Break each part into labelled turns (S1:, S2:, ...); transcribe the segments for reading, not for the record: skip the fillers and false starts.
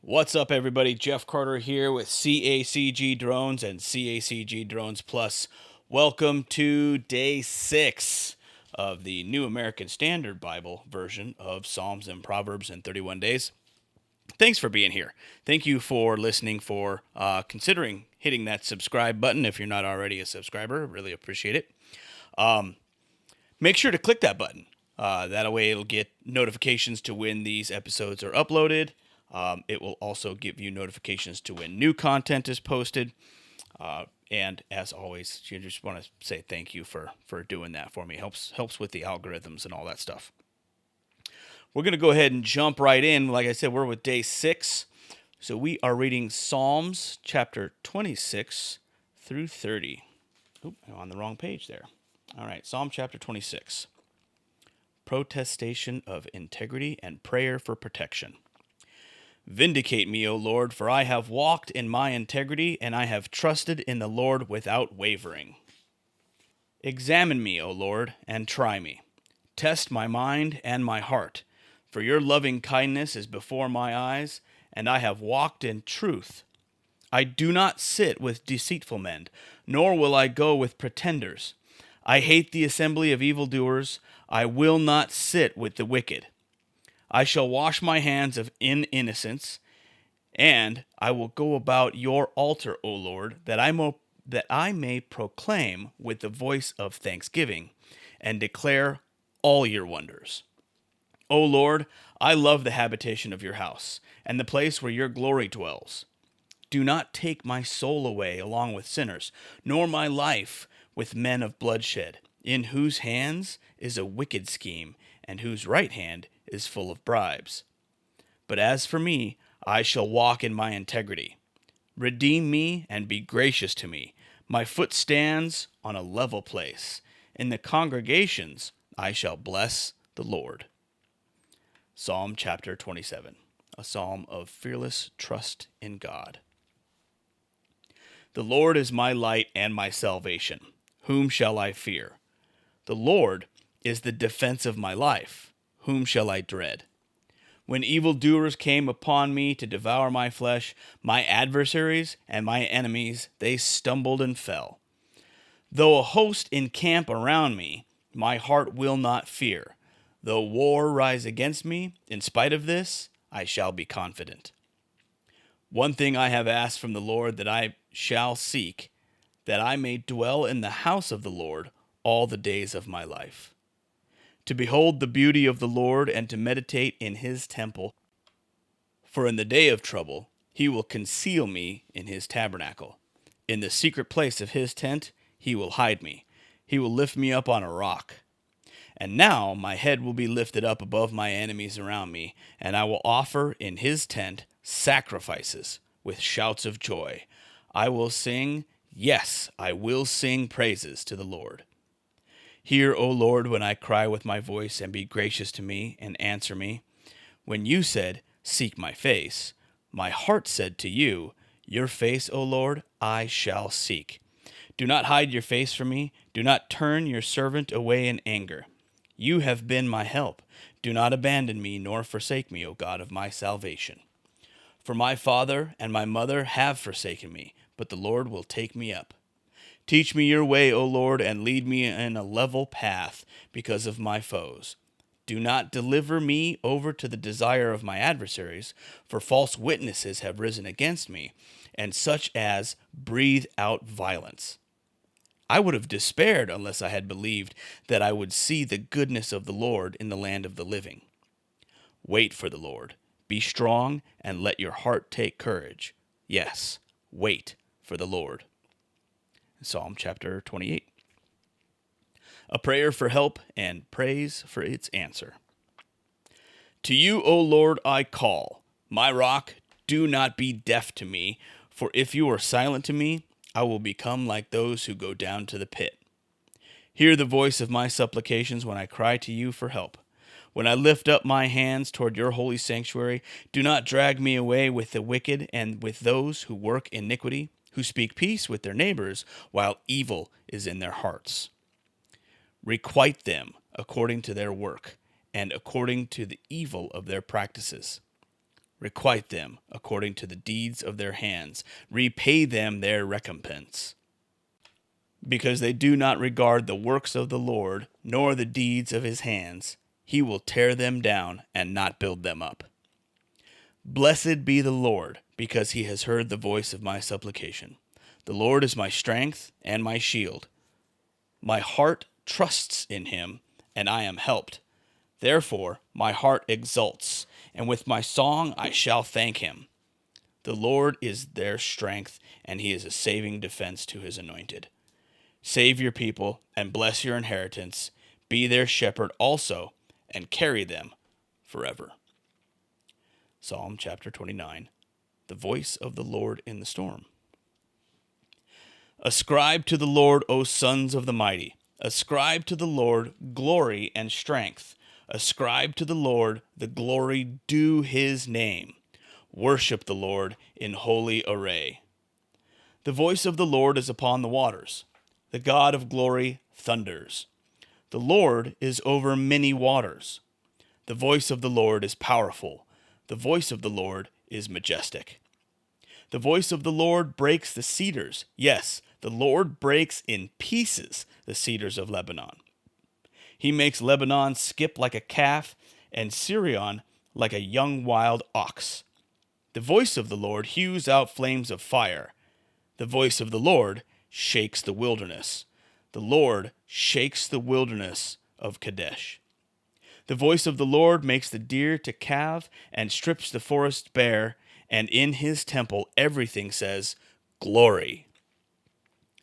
S1: What's up, everybody? Jeff Carter here with CACG Drones and CACG Drones Plus. Welcome to Day 6 of the New American Standard Bible version of Psalms and Proverbs in 31 Days. Thanks for being here. Thank you for listening, for considering hitting that subscribe button if you're not already a subscriber. Really appreciate it. Make sure to click that button. That way it'll get notifications to when these episodes are uploaded. It will also give you notifications to when new content is posted. And as always, you just want to say thank you for doing that for me. Helps with the algorithms and all that stuff. We're going to go ahead and jump right in. Like I said, we're with Day 6. So we are reading Psalms chapter 26 through 30. Oop, I'm on the wrong page there. All right, Psalm chapter 26. Protestation of integrity and prayer for protection. Vindicate me, O Lord, for I have walked in my integrity, and I have trusted in the Lord without wavering. Examine me, O Lord, and try me. Test my mind and my heart, for your loving kindness is before my eyes, and I have walked in truth. I do not sit with deceitful men, nor will I go with pretenders. I hate the assembly of evildoers. I will not sit with the wicked. I shall wash my hands in innocence, and I will go about your altar, O Lord, that I may proclaim with the voice of thanksgiving and declare all your wonders. O Lord, I love the habitation of your house and the place where your glory dwells. Do not take my soul away along with sinners, nor my life with men of bloodshed, in whose hands is a wicked scheme, and whose right hand is full of bribes. But as for me, I shall walk in my integrity. Redeem me and be gracious to me. My foot stands on a level place. In the congregations I shall bless the Lord. Psalm chapter 27, a psalm of fearless trust in God. The Lord is my light and my salvation. Whom shall I fear? The Lord is the defense of my life. Whom shall I dread? When evildoers came upon me to devour my flesh, my adversaries and my enemies, they stumbled and fell. Though a host encamp around me, my heart will not fear. Though war rise against me, in spite of this, I shall be confident. One thing I have asked from the Lord that I shall seek, that I may dwell in the house of the Lord all the days of my life, to behold the beauty of the Lord and to meditate in his temple. For in the day of trouble he will conceal me in his tabernacle. In the secret place of his tent he will hide me. He will lift me up on a rock. And now my head will be lifted up above my enemies around me, and I will offer in his tent sacrifices with shouts of joy. I will sing, yes, I will sing praises to the Lord. Hear, O Lord, when I cry with my voice, and be gracious to me and answer me. When you said, seek my face, my heart said to you, your face, O Lord, I shall seek. Do not hide your face from me. Do not turn your servant away in anger. You have been my help. Do not abandon me, nor forsake me, O God of my salvation. For my father and my mother have forsaken me, but the Lord will take me up. Teach me your way, O Lord, and lead me in a level path because of my foes. Do not deliver me over to the desire of my adversaries, for false witnesses have risen against me, and such as breathe out violence. I would have despaired unless I had believed that I would see the goodness of the Lord in the land of the living. Wait for the Lord. Be strong, and let your heart take courage. Yes, wait for the Lord. Psalm chapter 28. A prayer for help and praise for its answer. To you, O Lord, I call. My rock, do not be deaf to me, for if you are silent to me, I will become like those who go down to the pit. Hear the voice of my supplications when I cry to you for help. When I lift up my hands toward your holy sanctuary, do not drag me away with the wicked and with those who work iniquity, who speak peace with their neighbors while evil is in their hearts. Requite them according to their work and according to the evil of their practices. Requite them according to the deeds of their hands. Repay them their recompense. Because they do not regard the works of the Lord, nor the deeds of his hands, he will tear them down and not build them up. Blessed be the Lord, because he has heard the voice of my supplication. The Lord is my strength and my shield. My heart trusts in him, and I am helped. Therefore my heart exults, and with my song I shall thank him. The Lord is their strength, and he is a saving defense to his anointed. Save your people, and bless your inheritance. Be their shepherd also, and carry them forever. Psalm chapter 29, the voice of the Lord in the storm. Ascribe to the Lord, O sons of the mighty. Ascribe to the Lord glory and strength. Ascribe to the Lord the glory due his name. Worship the Lord in holy array. The voice of the Lord is upon the waters. The God of glory thunders. The Lord is over many waters. The voice of the Lord is powerful. The voice of the Lord is majestic. The voice of the Lord breaks the cedars. Yes, the Lord breaks in pieces the cedars of Lebanon. He makes Lebanon skip like a calf, and Sirion like a young wild ox. The voice of the Lord hews out flames of fire. The voice of the Lord shakes the wilderness. The Lord shakes the wilderness of Kadesh. The voice of the Lord makes the deer to calve and strips the forest bare, and in his temple everything says, Glory.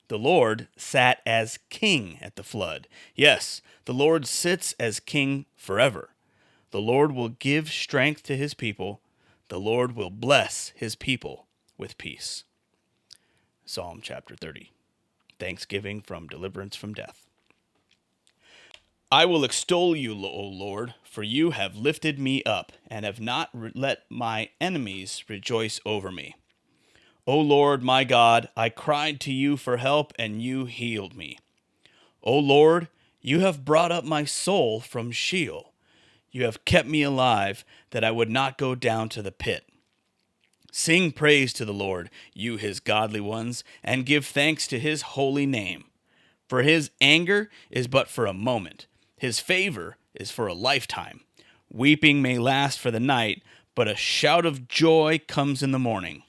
S1: The Lord sat as king at the flood. Yes, the Lord sits as king forever. The Lord will give strength to his people. The Lord will bless his people with peace. Psalm chapter 30. Thanksgiving from deliverance from death. I will extol you, O Lord, for you have lifted me up, and have not let my enemies rejoice over me. O Lord, my God, I cried to you for help, and you healed me. O Lord, you have brought up my soul from Sheol. You have kept me alive, that I would not go down to the pit. Sing praise to the Lord, you his godly ones, and give thanks to his holy name. For his anger is but for a moment. His favor is for a lifetime. Weeping may last for the night, but a shout of joy comes in the morning.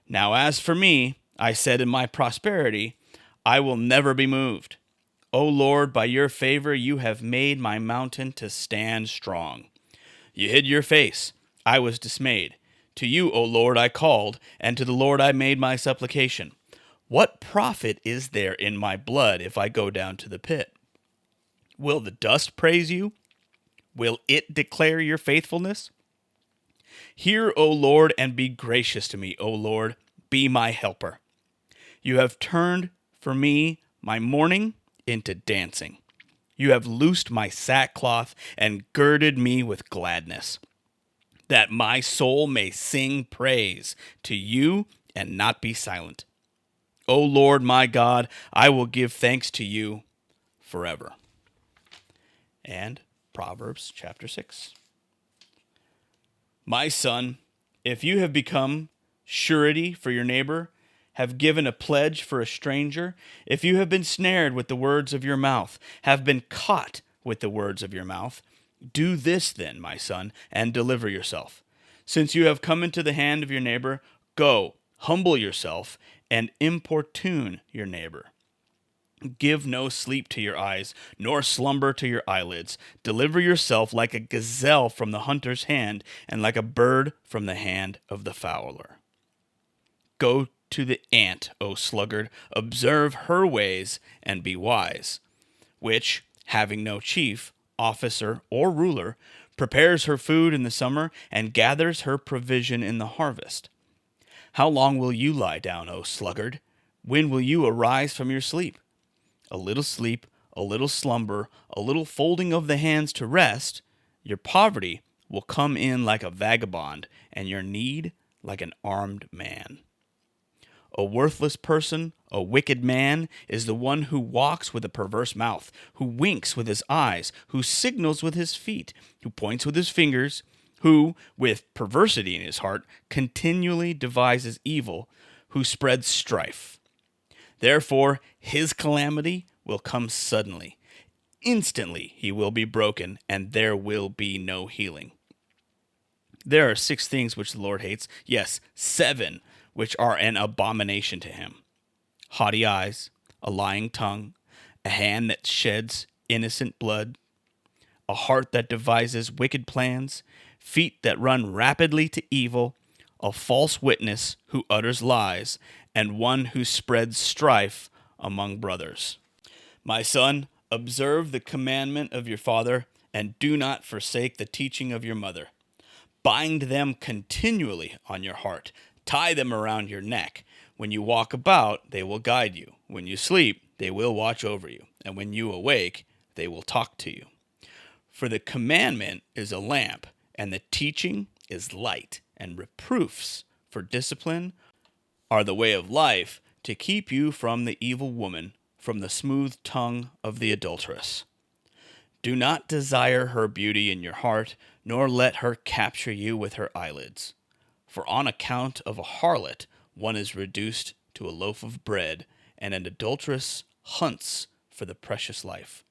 S1: Now as for me, I said in my prosperity, I will never be moved. O Lord, by your favor you have made my mountain to stand strong. You hid your face. I was dismayed. To you, O Lord, I called, and to the Lord I made my supplication. What profit is there in my blood if I go down to the pit? Will the dust praise you? Will it declare your faithfulness? Hear, O Lord, and be gracious to me, O Lord, be my helper. You have turned for me my mourning into dancing. You have loosed my sackcloth and girded me with gladness, that my soul may sing praise to you and not be silent. O Lord my God, I will give thanks to you forever. And Proverbs chapter 6. My son, if you have become surety for your neighbor, have given a pledge for a stranger, if you have been snared with the words of your mouth, have been caught with the words of your mouth, do this then, my son, and deliver yourself. Since you have come into the hand of your neighbor, go, humble yourself, and importune your neighbor. Give no sleep to your eyes, nor slumber to your eyelids. Deliver yourself like a gazelle from the hunter's hand, and like a bird from the hand of the fowler. Go to the ant, O sluggard, observe her ways, and be wise, which, having no chief, officer, or ruler, prepares her food in the summer, and gathers her provision in the harvest. How long will you lie down, O sluggard? When will you arise from your sleep? A little sleep, a little slumber, a little folding of the hands to rest, your poverty will come in like a vagabond, and your need like an armed man. A worthless person, a wicked man, is the one who walks with a perverse mouth, who winks with his eyes, who signals with his feet, who points with his fingers, who, with perversity in his heart, continually devises evil, who spreads strife. Therefore, his calamity will come suddenly. Instantly he will be broken, and there will be no healing. There are 6 things which the Lord hates, yes, 7, which are an abomination to him: haughty eyes, a lying tongue, a hand that sheds innocent blood, a heart that devises wicked plans, feet that run rapidly to evil, a false witness who utters lies, and one who spreads strife among brothers. My son, observe the commandment of your father, and do not forsake the teaching of your mother. Bind them continually on your heart. Tie them around your neck. When you walk about, they will guide you. When you sleep, they will watch over you. And when you awake, they will talk to you. For the commandment is a lamp, and the teaching is light, and reproofs for discipline are the way of life, to keep you from the evil woman, from the smooth tongue of the adulteress. Do not desire her beauty in your heart, nor let her capture you with her eyelids. For on account of a harlot, one is reduced to a loaf of bread, and an adulteress hunts for the precious life.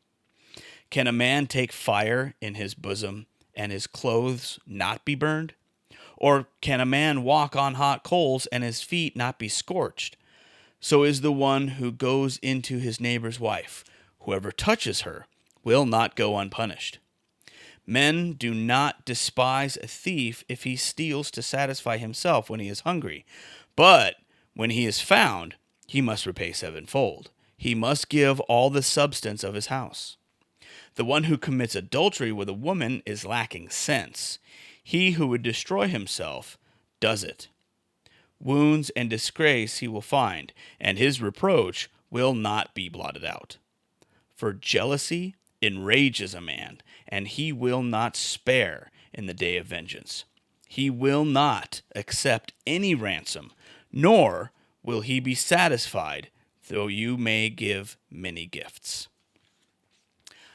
S1: Can a man take fire in his bosom, and his clothes not be burned? Or can a man walk on hot coals, and his feet not be scorched? So is the one who goes into his neighbor's wife. Whoever touches her will not go unpunished. Men, do not despise a thief if he steals to satisfy himself when he is hungry. But when he is found, he must repay 7-fold. He must give all the substance of his house. The one who commits adultery with a woman is lacking sense. He who would destroy himself does it. Wounds and disgrace he will find, and his reproach will not be blotted out. For jealousy enrages a man, and he will not spare in the day of vengeance. He will not accept any ransom, nor will he be satisfied, though you may give many gifts.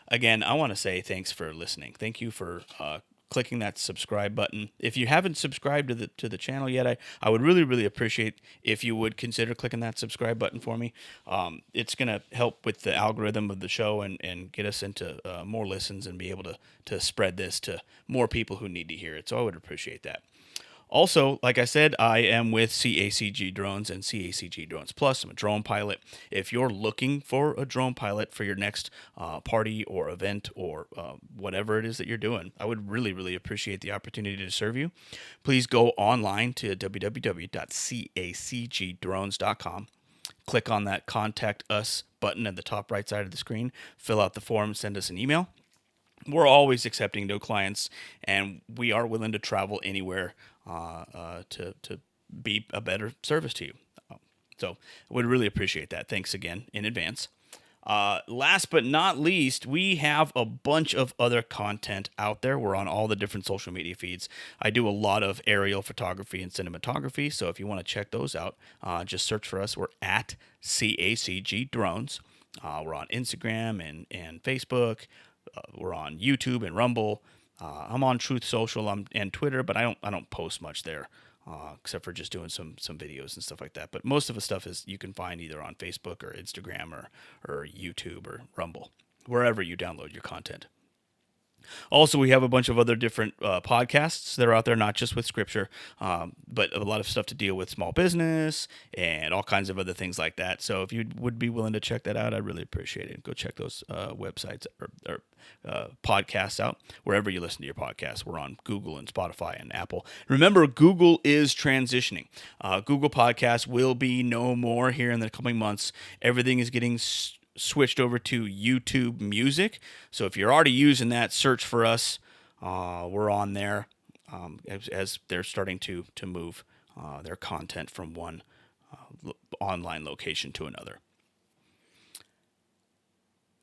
S1: Again, I want to say thanks for listening. Thank you for clicking that subscribe button. If you haven't subscribed to the channel yet, I would really, really appreciate if you would consider clicking that subscribe button for me. It's going to help with the algorithm of the show and get us into more listens and be able to spread this to more people who need to hear it. So I would appreciate that. Also, like I said, I am with CACG Drones and CACG Drones Plus. I'm a drone pilot. If you're looking for a drone pilot for your next party or event or whatever it is that you're doing, I would really, really appreciate the opportunity to serve you. Please go online to www.cacgdrones.com. Click on that Contact Us button at the top right side of the screen. Fill out the form, send us an email. We're always accepting new clients, and we are willing to travel anywhere to be a better service to you. So I would really appreciate that. Thanks again in advance. Last but not least, we have a bunch of other content out there. We're on all the different social media feeds. I do a lot of aerial photography and cinematography, so if you want to check those out, just search for us. We're at CACG Drones. We're on Instagram and Facebook. We're on YouTube and Rumble. I'm on Truth Social and Twitter, but I don't post much there, except for just doing some videos and stuff like that. But most of the stuff is you can find either on Facebook or Instagram or YouTube or Rumble, wherever you download your content. Also, we have a bunch of other different podcasts that are out there, not just with scripture, but a lot of stuff to deal with small business and all kinds of other things like that. So if you would be willing to check that out, I'd really appreciate it. Go check those websites or podcasts out wherever you listen to your podcasts. We're on Google and Spotify and Apple. Remember, Google is transitioning. Google Podcasts will be no more here in the coming months. Everything is getting switched over to YouTube Music. So if you're already using that, search for us. We're on there as they're starting to move their content from one online location to another.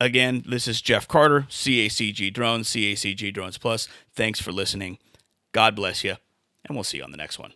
S1: Again, this is Jeff Carter, CACG Drones, CACG Drones Plus. Thanks for listening. God bless you, and we'll see you on the next one.